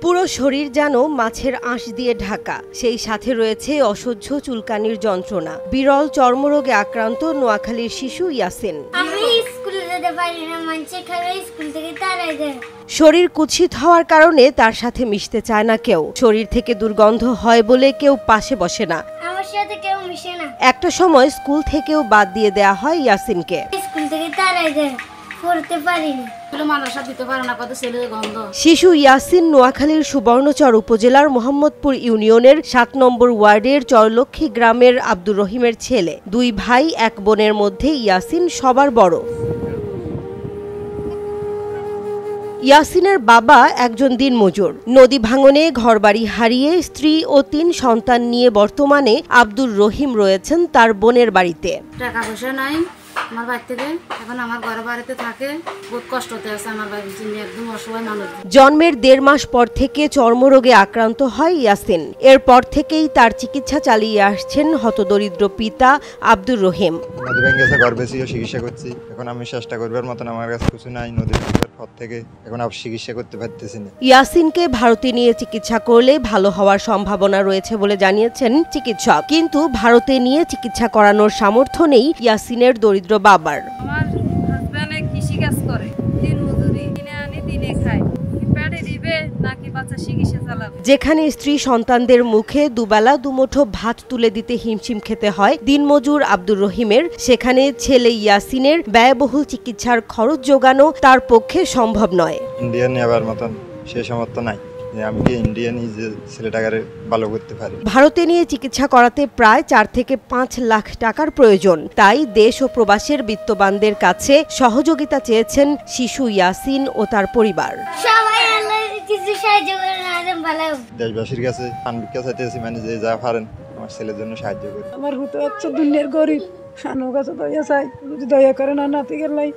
পুরো শরীর যেন মাছের আঁশ দিয়ে ঢাকা, সেই সাথে রয়েছে অসহ্য চুলকানির যন্ত্রণা। বিরল চর্মরোগে আক্রান্ত নোয়াখালীর শিশু ইয়াসিন। শরীর কুৎসিত হওয়ার কারণে তার সাথে মিশতে চায় না কেউ। শরীর থেকে দুর্গন্ধ হয় বলে কেউ পাশে বসে না। একটা সময় স্কুল থেকেও বাদ দিয়ে দেয়া হয় ইয়াসিনকে। শিশু ইয়াসিন নোয়াখালীর সুবর্ণচর উপজেলার মোহাম্মদপুর ইউনিয়নের ৭ নম্বর ওয়ার্ডের চরলক্ষ্মী গ্রামের আব্দুর রহিমের ছেলে। ২ ভাই ১ বোনের মধ্যে ইয়াসিন সবার বড়। ইয়াসিনের বাবা একজন দিনমজুর। নদী ভাঙনে ঘরবাড়ি হারিয়ে স্ত্রী ও ৩ সন্তান নিয়ে বর্তমানে আব্দুর রহিম রয়েছেন তার বোনের বাড়িতে। টাকা পয়সা নাই আমার বাড়ি থেকে, এখন আমার ঘরে বাড়িতে থাকে, বহুত কষ্টতে আছে আমার বাড়ি, একদম অসহায় মানুষ। জন্মের ১.৫ মাস পর থেকে চর্মরোগে আক্রান্ত হয় ইয়াসিন। এরপর থেকেই তার চিকিৎসা চালিয়ে আসছেন হতদরিদ্র পিতা আব্দুর রহিম। নদী ভেঙে গেছে, ঘর বেশি চিকিৎসা করছি, এখন আমি চেষ্টা করবার মতন আমার কাছে কিছু নাই। নদী ভাঙার পর থেকে এখন আর চিকিৎসা করতে পারতেছি না। ইয়াসিনকে ভারতে নিয়ে চিকিৎসা করলে ভালো হওয়ার সম্ভাবনা রয়েছে বলে জানিয়েছেন চিকিৎসক, কিন্তু ভারতে নিয়ে চিকিৎসা করানোর সামর্থ্য নেই ইয়াসিনের দরিদ্র বাবার। আমার হাজবেন্ড কৃষি কাজ করে, দিন মজুরি কিনে আনি দিনে খায়, পেটে দিবে নাকি বাচ্চা চিকিৎসা চালাবে। যেখানে স্ত্রী সন্তানদের মুখে দুবেলা দুমুঠো ভাত তুলে দিতে হিমশিম খেতে হয় দিনমজুর আব্দুর রহিমের, সেখানে ছেলে ইয়াসিনের ব্যয়বহুল চিকিৎসার খরচ জোগানো তার পক্ষে সম্ভব নয়। ইন্ডিয়া নেওয়ার মতন সে সামর্থ্য নাই যে আমি কি ইন্ডিয়া নিয়ে যে ছেলেটাকে ভালো করতে পারি। ভারতে নিয়ে চিকিৎসা করাতে প্রায় ৪ থেকে ৫ লাখ টাকার প্রয়োজন। তাই দেশ ও প্রবাসের বিত্তবানদের কাছে সহযোগিতা চেয়েছেন শিশু ইয়াসিন ও তার পরিবার। দেশবাসীর কাছে পানবিক্ষা চাইতেছি, মানে যে যা পারেন আমার ছেলের জন্য সাহায্য করে। আমার হুতো দুনিয়ার গরিব, সানু কাছে দয়া চাই, যদি দয়া করেন আর নাতি গেলাই।